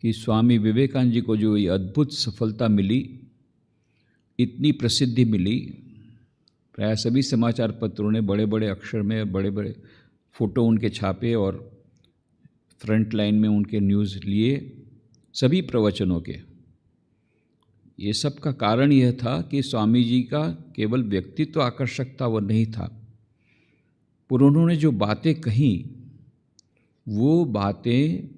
कि स्वामी विवेकानंद जी को जो ये अद्भुत सफलता मिली, इतनी प्रसिद्धि मिली, प्राय सभी समाचार पत्रों ने बड़े बड़े अक्षर में बड़े बड़े फोटो उनके छापे और फ्रंट लाइन में उनके न्यूज़ लिए सभी प्रवचनों के। ये सब का कारण यह था कि स्वामी जी का केवल व्यक्तित्व आकर्षक था, वह नहीं था, पर उन्होंने जो बातें कही वो बातें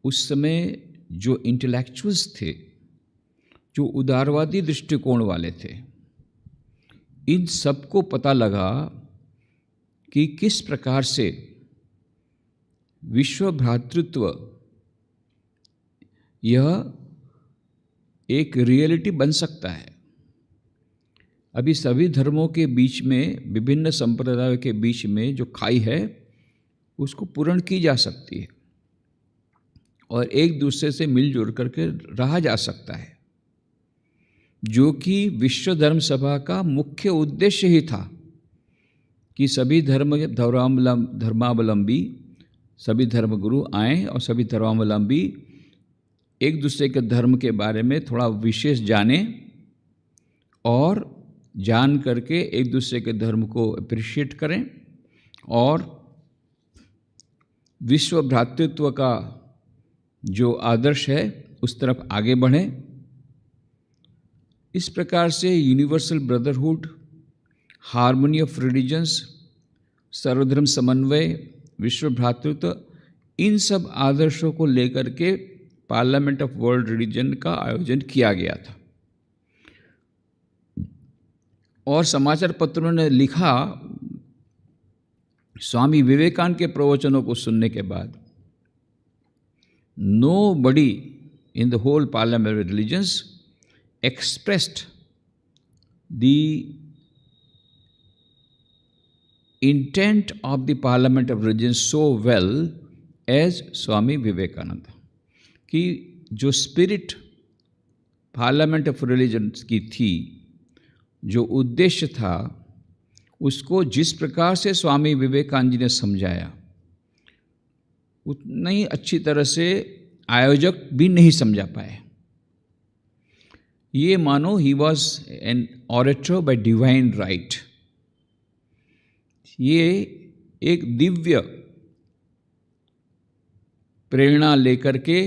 उस समय जो इंटेलेक्चुअल्स थे, जो उदारवादी दृष्टिकोण वाले थे, इन सबको पता लगा कि किस प्रकार से विश्व भ्रातृत्व यह एक रियलिटी बन सकता है। अभी सभी धर्मों के बीच में, विभिन्न संप्रदायों के बीच में जो खाई है उसको पूर्ण की जा सकती है और एक दूसरे से मिलजुल करके रहा जा सकता है, जो कि विश्व धर्म सभा का मुख्य उद्देश्य ही था कि सभी धर्मावलंबी, सभी धर्मगुरु आएं और सभी धर्मावलंबी एक दूसरे के धर्म के बारे में थोड़ा विशेष जानें और जान करके एक दूसरे के धर्म को अप्रिशिएट करें और विश्व भ्रातृत्व का जो आदर्श है उस तरफ आगे बढ़ें। इस प्रकार से universal brotherhood, harmony of religions, सर्वधर्म समन्वय, विश्व भ्रातृत्व, इन सब आदर्शों को लेकर के पार्लियामेंट ऑफ वर्ल्ड रिलीजन का आयोजन किया गया था। और समाचार पत्रों ने लिखा, स्वामी विवेकानंद के प्रवचनों को सुनने के बाद nobody in the whole parliament of religions expressed the intent of the parliament of religion so well as Swami Vivekananda, कि जो स्पिरिट पार्लियामेंट ऑफ रिलीजन की थी, जो उद्देश्य था, उसको जिस प्रकार से स्वामी विवेकानंद जी ने समझाया उतना ही अच्छी तरह से आयोजक भी नहीं समझा पाए। ये मानो he was an orator bye divine right. ये एक दिव्य प्रेरणा लेकर के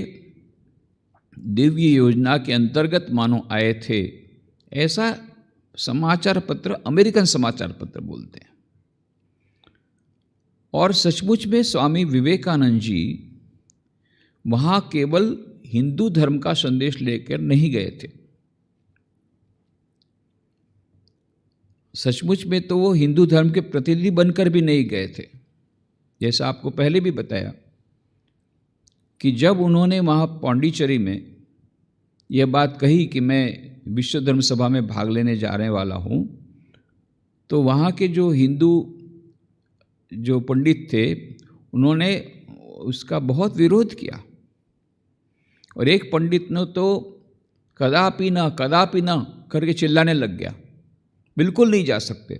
दिव्य योजना के अंतर्गत मानो आए थे, ऐसा समाचार पत्र, अमेरिकन समाचार पत्र बोलते हैं। और सचमुच में स्वामी विवेकानंद जी वहाँ केवल हिंदू धर्म का संदेश लेकर नहीं गए थे। सचमुच में तो वो हिंदू धर्म के प्रतिनिधि बनकर भी नहीं गए थे। जैसा आपको पहले भी बताया कि जब उन्होंने वहाँ पांडिचेरी में यह बात कही कि मैं विश्व धर्म सभा में भाग लेने जाने वाला हूँ, तो वहाँ के जो हिंदू जो पंडित थे उन्होंने उसका बहुत विरोध किया और एक पंडित ने तो कदापि ना करके चिल्लाने लग गया, बिल्कुल नहीं जा सकते।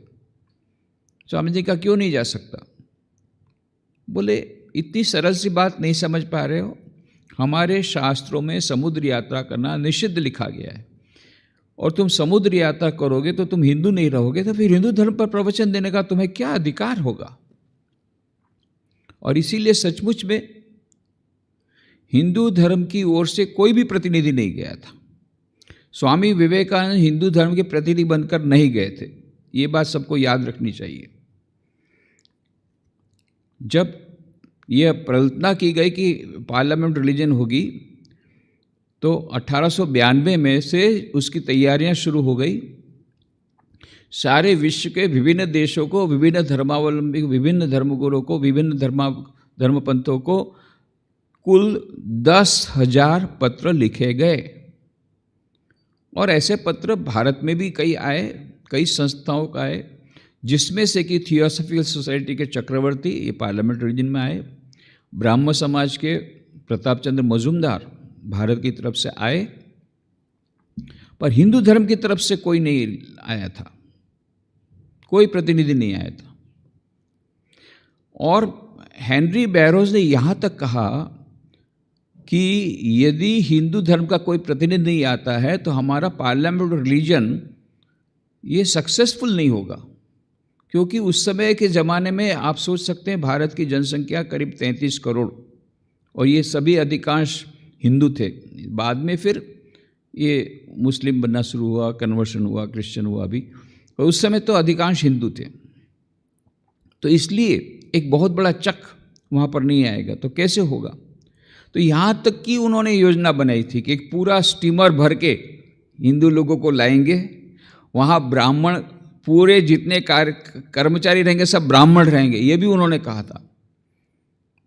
स्वामी जी का क्यों नहीं जा सकता? बोले इतनी सरल सी बात नहीं समझ पा रहे हो, हमारे शास्त्रों में समुद्र यात्रा करना निषिद्ध लिखा गया है और तुम समुद्र यात्रा करोगे तो तुम हिंदू नहीं रहोगे, तो फिर हिंदू धर्म पर प्रवचन देने का तुम्हें क्या अधिकार होगा? और इसीलिए सचमुच में हिंदू धर्म की ओर से कोई भी प्रतिनिधि नहीं गया था। स्वामी विवेकानंद हिंदू धर्म के प्रतिनिधि बनकर नहीं गए थे, ये बात सबको याद रखनी चाहिए। जब यह प्रार्थना की गई कि पार्लियामेंट रिलीजन होगी, तो 1892 में से उसकी तैयारियां शुरू हो गई। सारे विश्व के विभिन्न देशों को, विभिन्न धर्मावलंबी, विभिन्न धर्मगुरुओं को, विभिन्न धर्मपंथों को कुल 10,000 पत्र लिखे गए। और ऐसे पत्र भारत में भी कई आए, कई संस्थाओं का आए, जिसमें से कि थियोसॉफिकल सोसाइटी के चक्रवर्ती ये पार्लियामेंट रिलीजन में आए, ब्राह्मण समाज के प्रताप चंद्र मजूमदार भारत की तरफ से आए, पर हिंदू धर्म की तरफ से कोई नहीं आया था, कोई प्रतिनिधि नहीं आया था। और हेनरी बैरोज ने यहाँ तक कहा कि यदि हिंदू धर्म का कोई प्रतिनिधि नहीं आता है तो हमारा पार्लियामेंट रिलीजन ये सक्सेसफुल नहीं होगा, क्योंकि उस समय के ज़माने में आप सोच सकते हैं भारत की जनसंख्या करीब 33 करोड़ और ये सभी अधिकांश हिंदू थे। बाद में फिर ये मुस्लिम बनना शुरू हुआ, कन्वर्शन हुआ, क्रिश्चियन हुआ भी, और उस समय तो अधिकांश हिंदू थे। तो इसलिए एक बहुत बड़ा चक वहाँ पर नहीं आएगा, तो कैसे होगा। तो यहाँ तक कि उन्होंने योजना बनाई थी कि एक पूरा स्टीमर भर के हिंदू लोगों को लाएंगे, वहाँ ब्राह्मण पूरे जितने कर्मचारी रहेंगे सब ब्राह्मण रहेंगे, ये भी उन्होंने कहा था।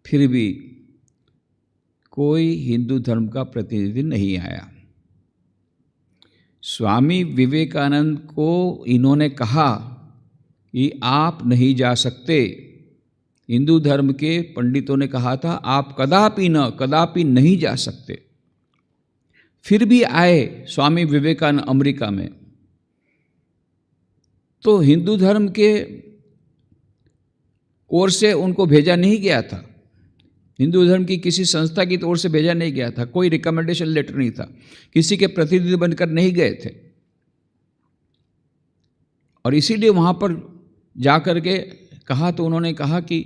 फिर भी कोई हिंदू धर्म का प्रतिनिधि नहीं आया। स्वामी विवेकानंद को इन्होंने कहा कि आप नहीं जा सकते। हिंदू धर्म के पंडितों ने कहा था आप कदापि नहीं जा सकते। फिर भी आए स्वामी विवेकानंद अमेरिका में। तो हिंदू धर्म के ओर से उनको भेजा नहीं गया था, हिंदू धर्म की किसी संस्था की ओर से भेजा नहीं गया था, कोई रिकमेंडेशन लेटर नहीं था, किसी के प्रतिनिधि बनकर नहीं गए थे। और इसीलिए वहाँ पर जा कर के कहा तो उन्होंने कहा कि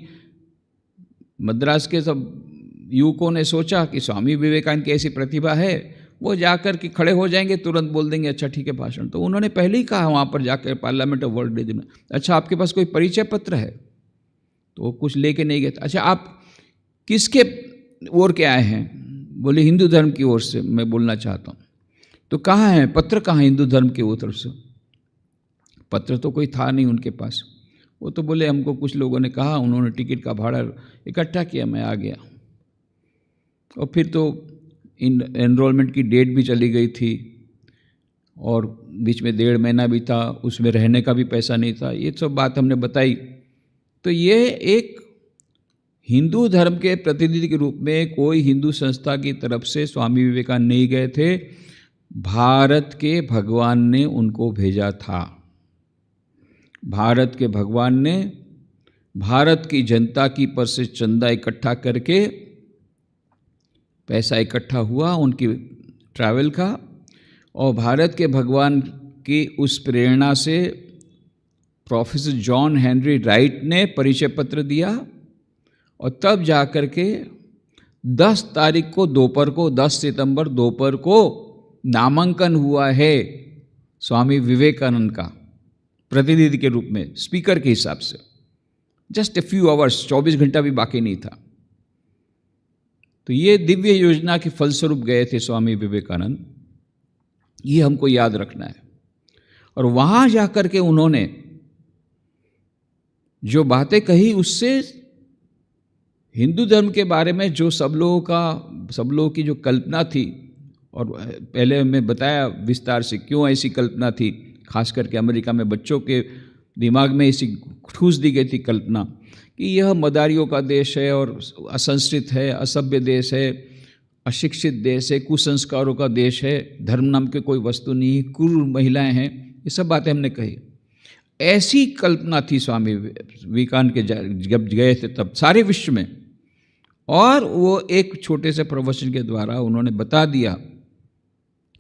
मद्रास के सब युवकों ने सोचा कि स्वामी विवेकानंद की ऐसी प्रतिभा है, वो जाकर के खड़े हो जाएंगे, तुरंत बोल देंगे अच्छा ठीक है भाषण। तो उन्होंने पहले ही कहा वहाँ पर जाकर पार्लियामेंट ऑफ वर्ल्ड रिलीजन में, अच्छा आपके पास कोई परिचय पत्र है? तो वो कुछ लेके नहीं गए। अच्छा आप किसके ओर के आए हैं? बोले हिंदू धर्म की ओर से मैं बोलना चाहता हूँ। तो कहाँ है पत्र, कहाँ हिंदू धर्म की ओर तरफ से? पत्र तो कोई था नहीं उनके पास। वो तो बोले हमको कुछ लोगों ने कहा, उन्होंने टिकट का भाड़ा इकट्ठा किया, मैं आ गया। और फिर तो एनरोलमेंट की डेट भी चली गई थी और बीच में 1.5 महीना भी था, उसमें रहने का भी पैसा नहीं था। ये सब बात हमने बताई। तो ये एक हिंदू धर्म के प्रतिनिधि के रूप में कोई हिंदू संस्था की तरफ से स्वामी विवेकानंद नहीं गए थे, भारत के भगवान ने उनको भेजा था। भारत के भगवान ने भारत की जनता की पर से चंदा इकट्ठा करके, पैसा इकट्ठा हुआ उनकी ट्रैवल का, और भारत के भगवान की उस प्रेरणा से प्रोफेसर जॉन हेनरी राइट ने परिचय पत्र दिया। और तब जाकर के 10 तारीख को दोपहर को, 10 सितंबर दोपहर को नामांकन हुआ है स्वामी विवेकानंद का प्रतिनिधि के रूप में, स्पीकर के हिसाब से। जस्ट ए फ्यू आवर्स, 24 घंटा भी बाकी नहीं था। तो ये दिव्य योजना के फलस्वरूप गए थे स्वामी विवेकानंद, ये हमको याद रखना है। और वहाँ जाकर के उन्होंने जो बातें कही, उससे हिंदू धर्म के बारे में जो सब लोगों की जो कल्पना थी, और पहले मैं बताया विस्तार से क्यों ऐसी कल्पना थी, खास करके अमेरिका में बच्चों के दिमाग में ऐसी ठूस दी गई थी कल्पना कि यह मदारियों का देश है और असंस्कृत है, असभ्य देश है, अशिक्षित देश है, कुसंस्कारों का देश है, धर्म नाम के कोई वस्तु नहीं, क्रूर महिलाएं हैं, ये सब बातें हमने कही। ऐसी कल्पना थी स्वामी विवेकानंद के जब गए थे तब सारे विश्व में। और वो एक छोटे से प्रवचन के द्वारा उन्होंने बता दिया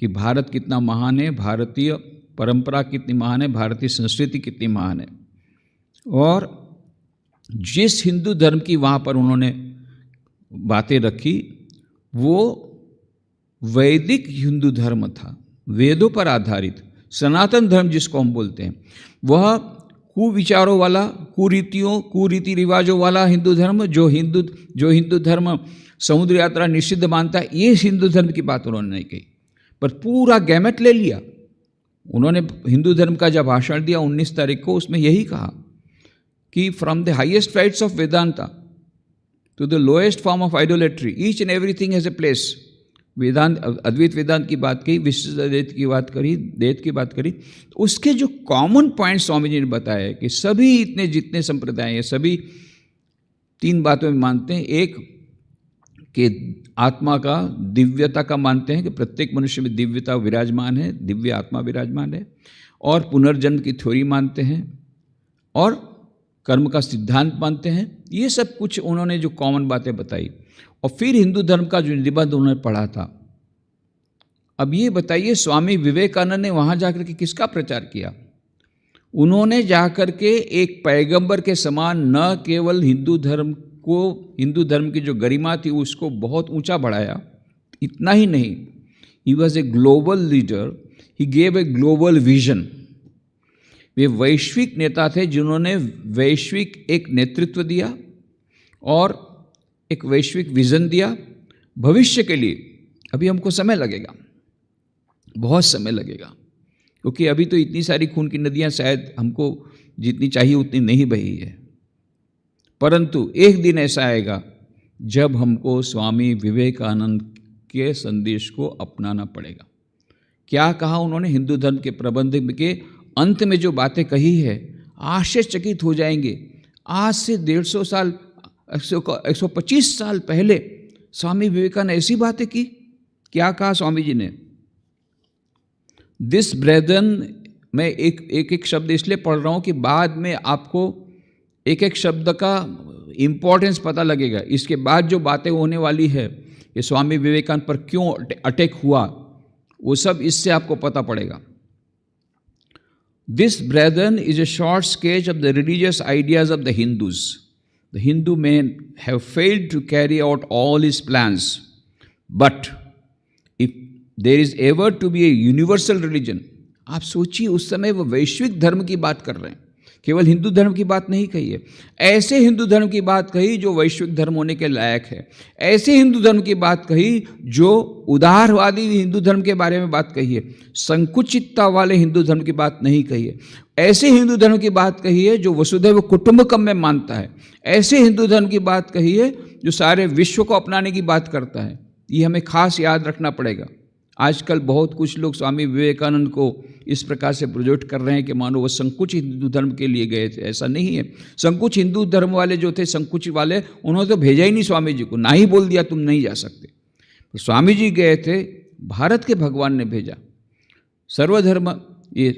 कि भारत कितना महान है, भारतीय परंपरा कितनी महान है, भारतीय संस्कृति कितनी महान है। और जिस हिंदू धर्म की वहाँ पर उन्होंने बातें रखी, वो वैदिक हिंदू धर्म था, वेदों पर आधारित सनातन धर्म जिसको हम बोलते हैं। वह कुविचारों वाला, कुरीति रिवाजों वाला हिंदू धर्म, जो हिंदू धर्म समुद्र यात्रा निषिद्ध मानता है, ये हिंदू धर्म की बात उन्होंने नहीं कही, पर पूरा गैमेट ले लिया। उन्होंने हिंदू धर्म का जब भाषण दिया 19 तारीख को, उसमें यही कहा कि from the highest rites of Vedanta to the lowest form of idolatry, each and everything has a place. Vedanta, Advaita Vedanta की बात कही, विशिष्ट अद्वैत की बात करी, द्वैत की बात करी। उसके जो कॉमन पॉइंट स्वामी जी ने बताया कि सभी इतने जितने संप्रदाय हैं सभी 3 बातों में मानते हैं। एक कि आत्मा का दिव्यता का मानते हैं कि प्रत्येक मनुष्य में दिव्यता विराजमान है, दिव्य आत्मा विराजमान है, और पुनर्जन्म की थ्योरी मानते हैं, और कर्म का सिद्धांत मानते हैं। ये सब कुछ उन्होंने जो कॉमन बातें बताई, और फिर हिंदू धर्म का जो निबंध उन्होंने पढ़ा था। अब ये बताइए, स्वामी विवेकानंद ने वहाँ जाकर के किसका प्रचार किया? उन्होंने जाकर के एक पैगंबर के समान न केवल हिंदू धर्म की जो गरिमा थी उसको बहुत ऊंचा बढ़ाया, इतना ही नहीं, he was a global leader, he gave a global vision. वे वैश्विक नेता थे जिन्होंने वैश्विक एक नेतृत्व दिया और एक वैश्विक विजन दिया भविष्य के लिए। अभी हमको समय लगेगा, बहुत समय लगेगा, क्योंकि अभी तो इतनी सारी खून की नदियां शायद हमको जितनी चाहिए उतनी नहीं बही है, परंतु एक दिन ऐसा आएगा जब हमको स्वामी विवेकानंद के संदेश को अपनाना पड़ेगा। क्या कहा उन्होंने? हिंदू धर्म के प्रबंध के अंत में जो बातें कही है, आश्चर्यचकित हो जाएंगे। आज से 150 साल 125 साल पहले स्वामी विवेकानंद ऐसी बातें की। क्या कहा स्वामी जी ने? दिस ब्रेदन, मैं एक शब्द इसलिए पढ़ रहा हूँ कि बाद में आपको एक एक शब्द का इम्पोर्टेंस पता लगेगा। इसके बाद जो बातें होने वाली है, ये स्वामी विवेकानंद पर क्यों अटैक हुआ, वो सब इससे आपको पता पड़ेगा। This, brethren, is a short sketch of the religious ideas of the Hindus. The Hindu men have failed to carry out all his plans. But if there is ever to be a universal religion, आप सोचिए उस समय वो वैश्विक धर्म की बात कर रहे हैं, केवल हिंदू धर्म की बात नहीं कही है। ऐसे हिंदू धर्म की बात कही जो वैश्विक धर्म होने के लायक है। ऐसे हिंदू धर्म की बात कही जो उदारवादी हिंदू धर्म के बारे में बात कही है, संकुचितता वाले हिंदू धर्म की बात नहीं कही है। ऐसे हिंदू धर्म की बात कही है जो वसुधैव कुटुंबकम में मानता है। ऐसे हिंदू धर्म की बात कही है जो सारे विश्व को अपनाने की बात करता है। ये हमें खास याद रखना पड़ेगा। आजकल बहुत कुछ लोग स्वामी विवेकानंद को इस प्रकार से प्रोजेक्ट कर रहे हैं कि मानो वो संकुचित हिंदू धर्म के लिए गए थे। ऐसा नहीं है। संकुचित हिंदू धर्म वाले जो थे, संकुचित वाले, उन्होंने तो भेजा ही नहीं स्वामी जी को, ना ही बोल दिया तुम नहीं जा सकते। तो स्वामी जी गए थे, भारत के भगवान ने भेजा। सर्वधर्म, ये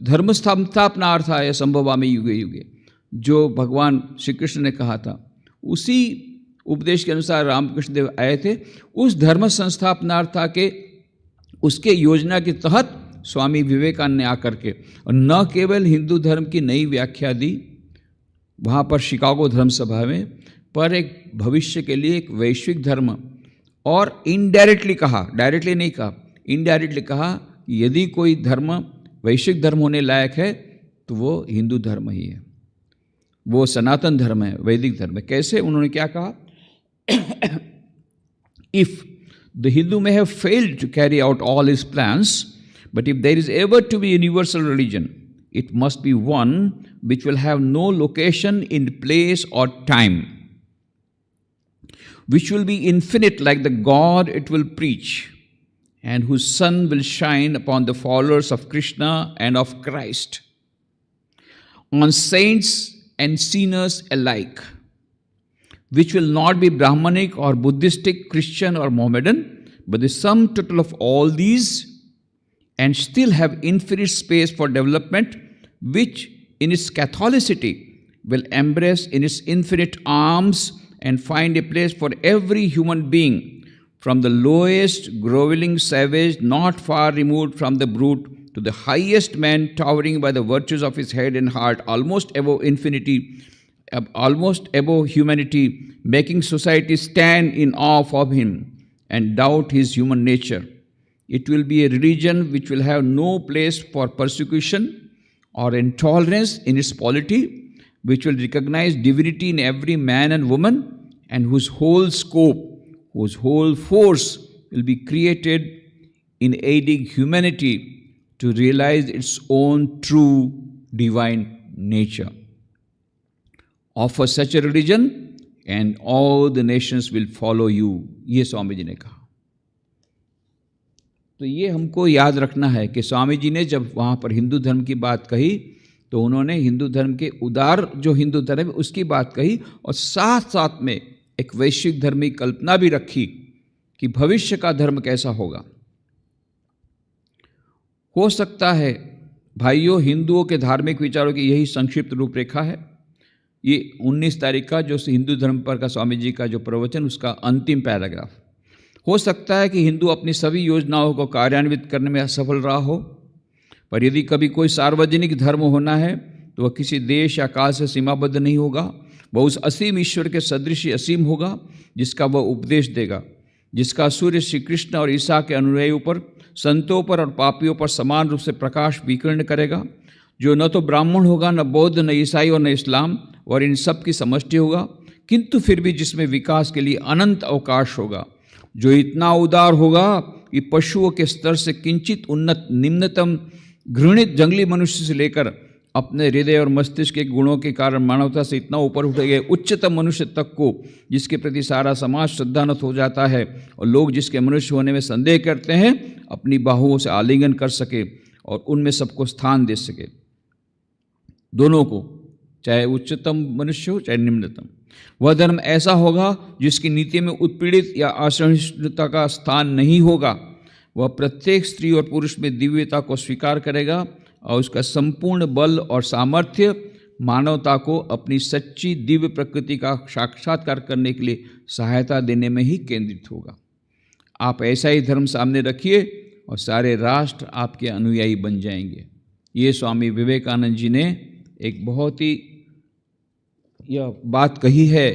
धर्म स्थापनार्थाय संभवामि युगे युगे, जो भगवान श्री कृष्ण ने कहा था, उसी उपदेश के अनुसार रामकृष्ण देव आए थे। उस धर्म संस्थापनार्था के उसके योजना के तहत स्वामी विवेकानंद ने आकर के और न केवल हिंदू धर्म की नई व्याख्या दी वहाँ पर शिकागो धर्म सभा में, पर एक भविष्य के लिए एक वैश्विक धर्म, और इनडायरेक्टली कहा, डायरेक्टली नहीं कहा, इनडायरेक्टली कहा कि यदि कोई धर्म वैश्विक धर्म होने लायक है तो वो हिंदू धर्म ही है, वो सनातन धर्म है, वैदिक धर्म है। कैसे? उन्होंने क्या कहा? If the Hindu may have failed to carry out all his plans, but if there is ever to be a universal religion, it must be one which will have no location in place or time, which will be infinite like the God it will preach, and whose sun will shine upon the followers of Krishna and of Christ, on saints and sinners alike, which will not be Brahmanic or Buddhistic, Christian or Mohammedan, but the sum total of all these, and still have infinite space for development, which in its Catholicity will embrace in its infinite arms and find a place for every human being, from the lowest groveling savage not far removed from the brute to the highest man towering by the virtues of his head and heart almost above infinity, almost above humanity, making society stand in awe of him and doubt his human nature. It will be a religion which will have no place for persecution or intolerance in its polity, which will recognize divinity in every man and woman, and whose whole scope, whose whole force will be created in aiding humanity to realize its own true divine nature. Offer such a religion and all the nations will follow you. ये स्वामी जी ने कहा। तो ये हमको याद रखना है कि स्वामी जी ने जब वहाँ पर हिंदू धर्म की बात कही तो उन्होंने हिंदू धर्म के उदार जो हिंदू धर्म है उसकी बात कही, और साथ साथ में एक वैश्विक धर्म की कल्पना भी रखी कि भविष्य का धर्म कैसा होगा। हो सकता है भाइयों, हिंदुओं के धार्मिक विचारों की यही संक्षिप्त रूपरेखा है। ये 19 तारीख का जो हिंदू धर्म पर का स्वामी जी का जो प्रवचन, उसका अंतिम पैराग्राफ। हो सकता है कि हिंदू अपनी सभी योजनाओं को कार्यान्वित करने में असफल रहा हो, पर यदि कभी कोई सार्वजनिक धर्म होना है तो वह किसी देश या काल से सीमाबद्ध नहीं होगा। वह उस असीम ईश्वर के सदृश असीम होगा जिसका वह उपदेश देगा, जिसका सूर्य श्री कृष्ण और ईसा के अनुयायियों पर, संतों पर और पापियों पर समान रूप से प्रकाश विकीर्ण करेगा, जो न तो ब्राह्मण होगा, न बौद्ध, न ईसाई और न इस्लाम, और इन सब की समष्टि होगा, किंतु फिर भी जिसमें विकास के लिए अनंत अवकाश होगा, जो इतना उदार होगा कि पशुओं के स्तर से किंचित उन्नत, निम्नतम घृणित जंगली मनुष्य से लेकर अपने हृदय और मस्तिष्क के गुणों के कारण मानवता से इतना ऊपर उठे गए उच्चतम मनुष्य तक को, जिसके प्रति सारा समाज श्रद्धानत हो जाता है और लोग जिसके मनुष्य होने में संदेह करते हैं अपनी बाहुओं से आलिंगन कर सके और उनमें सबको स्थान दे सके, दोनों को, चाहे उच्चतम मनुष्य हो चाहे निम्नतम। वह धर्म ऐसा होगा जिसकी नीति में उत्पीड़ित या असहिष्णुता का स्थान नहीं होगा। वह प्रत्येक स्त्री और पुरुष में दिव्यता को स्वीकार करेगा और उसका संपूर्ण बल और सामर्थ्य मानवता को अपनी सच्ची दिव्य प्रकृति का साक्षात्कार करने के लिए सहायता देने में ही केंद्रित होगा। आप ऐसा ही धर्म सामने रखिए और सारे राष्ट्र आपके अनुयायी बन जाएंगे। ये स्वामी विवेकानंद जी ने एक बहुत ही यह बात कही है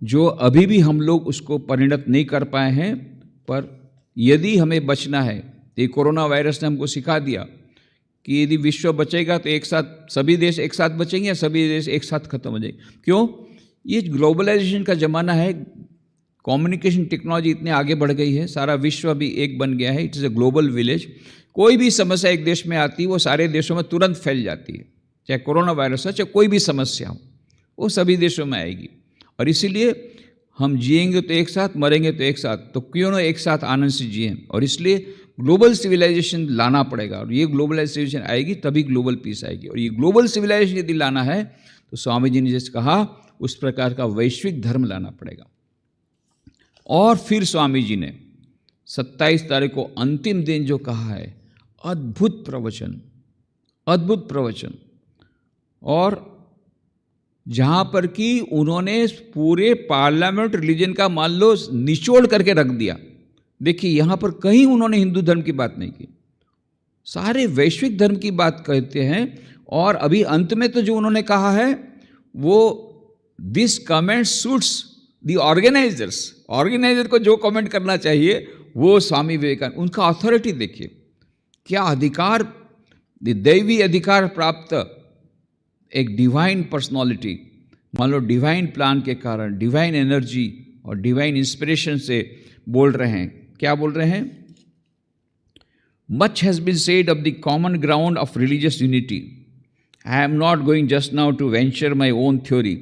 जो अभी भी हम लोग उसको परिणत नहीं कर पाए हैं, पर यदि हमें बचना है तो ये कोरोना वायरस ने हमको सिखा दिया कि यदि विश्व बचेगा तो एक साथ सभी देश एक साथ बचेंगे या सभी देश एक साथ खत्म हो जाएंगे। क्यों? ये ग्लोबलाइजेशन का ज़माना है, कम्युनिकेशन टेक्नोलॉजी इतने आगे बढ़ गई है, सारा विश्व अभी एक बन गया है। It is a global village. कोई भी समस्या एक देश में आती है वो सारे देशों में तुरंत फैल जाती है, चाहे कोरोना वायरस हो चाहे कोई भी समस्या हो, वो सभी देशों में आएगी। और इसीलिए हम जिएंगे तो एक साथ, मरेंगे तो एक साथ, तो क्यों ना एक साथ आनंद से जिएं। और इसलिए ग्लोबल सिविलाइजेशन लाना पड़ेगा, और ये ग्लोबल सिविलाइजेशन आएगी तभी ग्लोबल पीस आएगी। और ये ग्लोबल सिविलाइजेशन यदि लाना है तो स्वामी जी ने जैसे कहा उस प्रकार का वैश्विक धर्म लाना पड़ेगा। और फिर स्वामी जी ने 27 तारीख को अंतिम दिन जो कहा है, अद्भुत प्रवचन, अद्भुत प्रवचन, और जहाँ पर कि उन्होंने पूरे पार्लियामेंट रिलीजन का मान लो निचोड़ करके रख दिया। देखिए यहाँ पर कहीं उन्होंने हिंदू धर्म की बात नहीं की, सारे वैश्विक धर्म की बात कहते हैं। और अभी अंत में तो जो उन्होंने कहा है वो this comment suits the organisers, organiser को जो कमेंट करना चाहिए वो स्वामी विवेकानंद, उनका अथॉरिटी देखिए, क्या अधिकार, दैवी अधिकार प्राप्त एक डिवाइन पर्सनालिटी, मान लो डिवाइन प्लान के कारण, डिवाइन एनर्जी और डिवाइन इंस्पिरेशन से बोल रहे हैं। क्या बोल रहे हैं? Much has been said of the common ground of religious unity. I am not going just now to venture my own theory,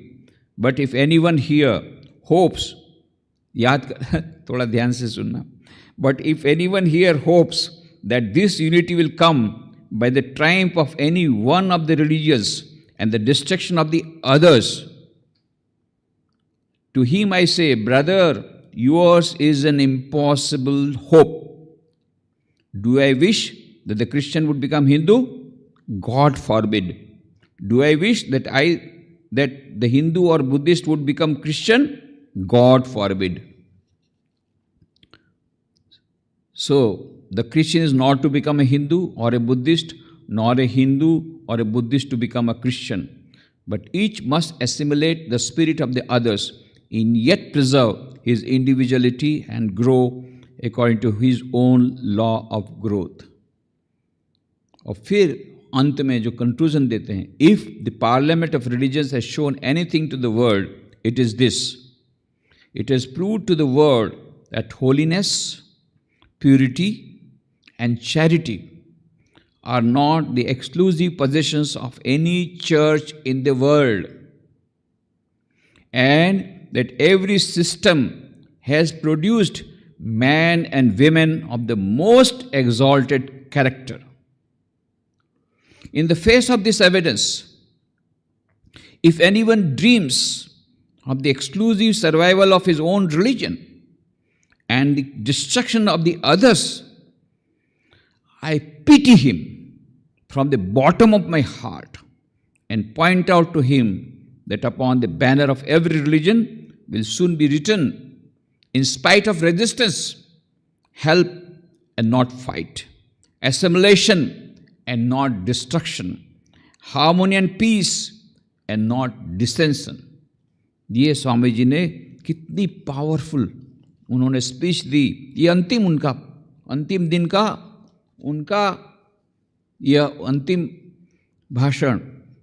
but if any one here hopes, याद कर थोड़ा ध्यान से सुनना, but if any one here hopes that this unity will come by the triumph of any one of the religions and the destruction of the others, to him I say, brother, yours is an impossible hope. Do I wish that the Christian would become Hindu? God forbid. Do I wish that the Hindu or Buddhist would become Christian? God forbid. So the Christian is not to become a Hindu or a Buddhist, nor a Hindu or a Buddhist to become a Christian, but each must assimilate the spirit of the others and yet preserve his individuality and grow according to his own law of growth. और फिर अंत में जो conclusion देते हैं, if the parliament of religions has shown anything to the world, it is this: it has proved to the world that holiness, purity and charity are not the exclusive possessions of any church in the world, and that every system has produced men and women of the most exalted character. In the face of this evidence, if anyone dreams of the exclusive survival of his own religion and the destruction of the others, I pity him from the bottom of my heart and point out to him that upon the banner of every religion will soon be written, in spite of resistance, help and not fight, assimilation and not destruction, harmony and peace and not dissension. ये स्वामी जी ने कितनी powerful उन्होंने speech दी। ये अंतिम दिन का उनका यह अंतिम भाषण,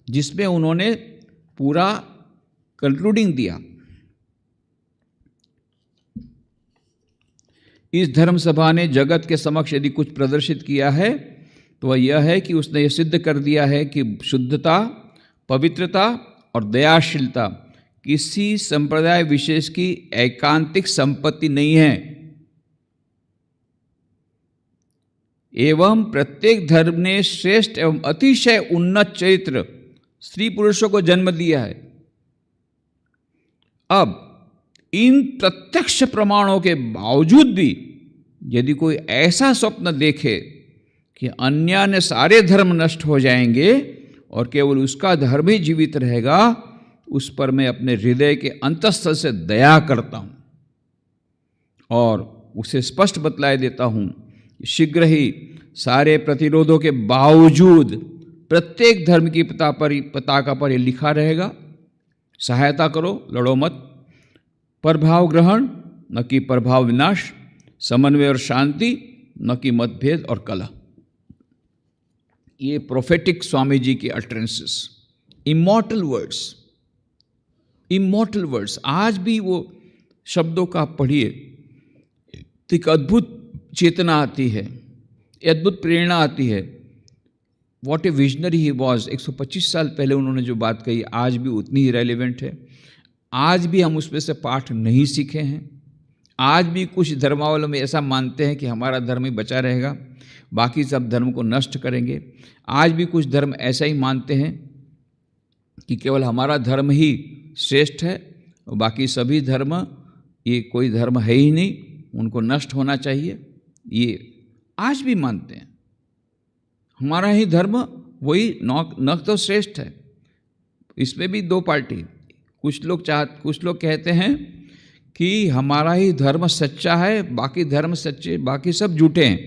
जिसमें उन्होंने पूरा कंक्लूडिंग दिया। इस धर्म सभा ने जगत के समक्ष यदि कुछ प्रदर्शित किया है तो वह यह है कि उसने यह सिद्ध कर दिया है कि शुद्धता, पवित्रता और दयाशीलता किसी संप्रदाय विशेष की एकांतिक संपत्ति नहीं है, एवं प्रत्येक धर्म ने श्रेष्ठ एवं अतिशय उन्नत चरित्र स्त्री पुरुषों को जन्म दिया है। अब इन प्रत्यक्ष प्रमाणों के बावजूद भी यदि कोई ऐसा स्वप्न देखे कि अन्य सारे धर्म नष्ट हो जाएंगे और केवल उसका धर्म ही जीवित रहेगा, उस पर मैं अपने हृदय के अंतःस्थल से दया करता हूं और उसे स्पष्ट बतलाए देता हूं, शीघ्र ही सारे प्रतिरोधों के बावजूद प्रत्येक धर्म की पताका पर यह लिखा रहेगा, सहायता करो, लड़ो मत, प्रभाव ग्रहण न कि प्रभाव विनाश, समन्वय और शांति न कि मतभेद और कलह। ये प्रोफेटिक स्वामी जी की अटरेंसेस, इमॉर्टल वर्ड्स। आज भी वो शब्दों का पढ़िए तो एक अद्भुत चेतना आती है, अद्भुत प्रेरणा आती है। What A visionary he was. 125 साल पहले उन्होंने जो बात कही आज भी उतनी ही रेलिवेंट है। आज भी हम उसमें से पाठ नहीं सीखे हैं। आज भी कुछ धर्मावलंबी ऐसा मानते हैं कि हमारा धर्म ही बचा रहेगा, बाकी सब धर्म को नष्ट करेंगे। आज भी कुछ धर्म ऐसा ही मानते हैं कि केवल हमारा धर्म ही श्रेष्ठ है और बाकी सभी धर्म ये कोई धर्म है ही नहीं, उनको नष्ट होना चाहिए। ये आज भी मानते हैं हमारा ही धर्म वही न तो श्रेष्ठ है। इसमें भी दो पार्टी, कुछ लोग कहते हैं कि हमारा ही धर्म सच्चा है, बाकी धर्म सच्चे, बाकी सब झूठे हैं,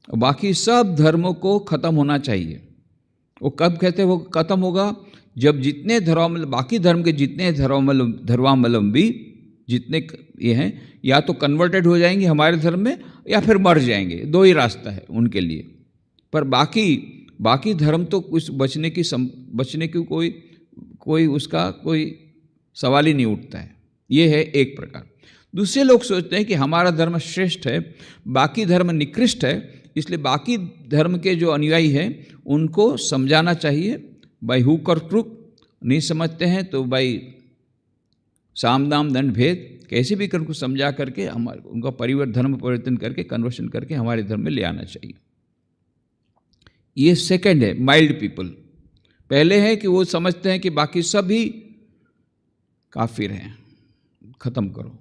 बाकी सब धर्मों को ख़त्म होना चाहिए। वो कब कहते हैं वो ख़त्म होगा? जब जितने बाकी धर्म के जितने धर्मावलंबी जितने ये हैं या तो कन्वर्टेड हो जाएंगे हमारे धर्म में या फिर मर जाएंगे। दो ही रास्ता है उनके लिए। पर बाकी धर्म तो कुछ बचने की कोई उसका कोई सवाल ही नहीं उठता है। ये है एक प्रकार। दूसरे लोग सोचते हैं कि हमारा धर्म श्रेष्ठ है, बाकी धर्म निकृष्ट है, इसलिए बाकी धर्म के जो अनुयायी हैं उनको समझाना चाहिए बाई हुक और क्रुक। नहीं समझते हैं तो बाई साम दाम दंड भेद कैसे भी कर कुछ समझा करके उनका धर्म परिवर्तन करके कन्वर्शन करके हमारे धर्म में ले आना चाहिए। ये सेकंड है, माइल्ड पीपल। पहले है कि वो समझते हैं कि बाकी सभी काफिर हैं, ख़त्म करो,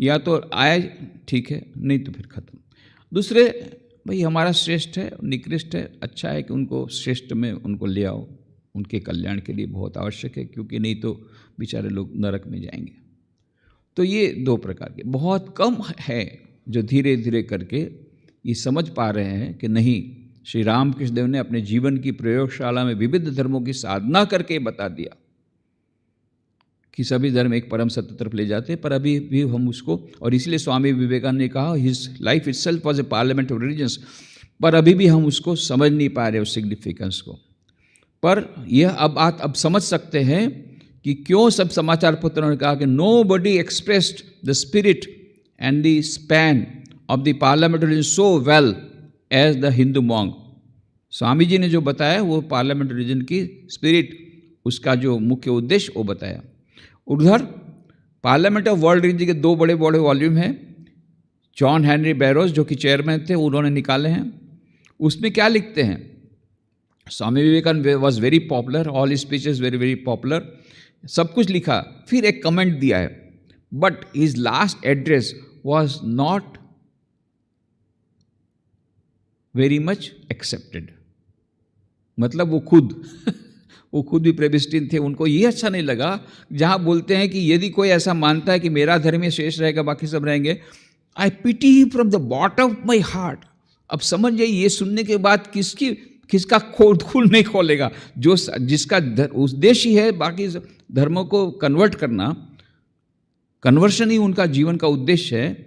या तो आए ठीक है, नहीं तो फिर ख़त्म। दूसरे भाई हमारा श्रेष्ठ है, निकृष्ट है, अच्छा है कि उनको श्रेष्ठ में उनको ले आओ, उनके कल्याण के लिए बहुत आवश्यक है, क्योंकि नहीं तो बेचारे लोग नरक में जाएंगे। तो ये दो प्रकार के, बहुत कम है जो धीरे धीरे करके ये समझ पा रहे हैं कि नहीं, श्री रामकृष्ण देव ने अपने जीवन की प्रयोगशाला में विविध धर्मों की साधना करके बता दिया कि सभी धर्म एक परम सत्य तरफ ले जाते हैं। पर अभी भी हम उसको, और इसलिए स्वामी विवेकानंद ने कहा his life itself was a parliament of religions, पर अभी भी हम उसको समझ नहीं पा रहे उस सिग्निफिकेंस को। पर यह अब समझ सकते हैं कि क्यों सब समाचार पत्रों ने कहा कि nobody expressed the spirit and the span of the parliament religion so well as the Hindu monk. Swami ji ने जो बताया वो पार्लियामेंट रिलीजन की स्पिरिट, उसका जो मुख्य उद्देश्य वो बताया। उधर पार्लियामेंट ऑफ वर्ल्ड रिलीजन के दो बड़े बड़े वॉल्यूम हैं, जॉन हेनरी बैरोज जो कि चेयरमैन थे उन्होंने निकाले हैं। उसमें क्या लिखते हैं? Swami Vivekananda was very popular, all speeches very very popular, सब कुछ लिखा। फिर एक कमेंट दिया है, but his last address was not very much accepted. मतलब वो खुद वो खुद भी प्रेबिस्टिन थे, उनको ये अच्छा नहीं लगा जहाँ बोलते हैं कि यदि कोई ऐसा मानता है कि मेरा धर्म ही शेष रहेगा, बाकी सब रहेंगे, I pity he from the bottom of my heart. अब समझ जाइए, ये सुनने के बाद किसका खुल नहीं खोलेगा, जो जिसका उद्देश्य ही है बाकी धर्मों को कन्वर्ट करना, कन्वर्शन ही उनका जीवन का उद्देश्य है,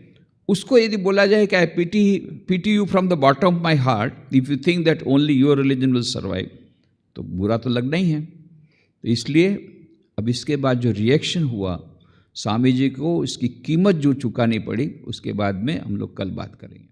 उसको यदि बोला जाए कि I pity you from the bottom of my heart if you think that only your religion will survive, तो बुरा तो लगना ही है। तो इसलिए अब इसके बाद जो रिएक्शन हुआ स्वामी जी को, इसकी कीमत जो चुकानी पड़ी, उसके बाद में हम लोग कल बात करेंगे।